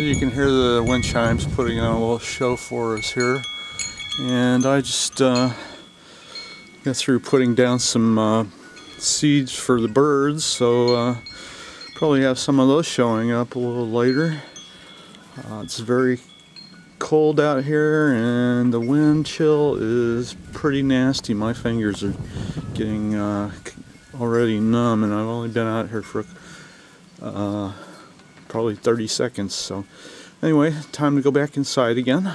you can hear the wind chimes putting on a little show for us here. And I just got through putting down some seeds for the birds, so probably have some of those showing up a little later. It's very cold out here and the wind chill is pretty nasty. My fingers are getting already numb, and I've only been out here for probably 30 seconds. So anyway, time to go back inside again.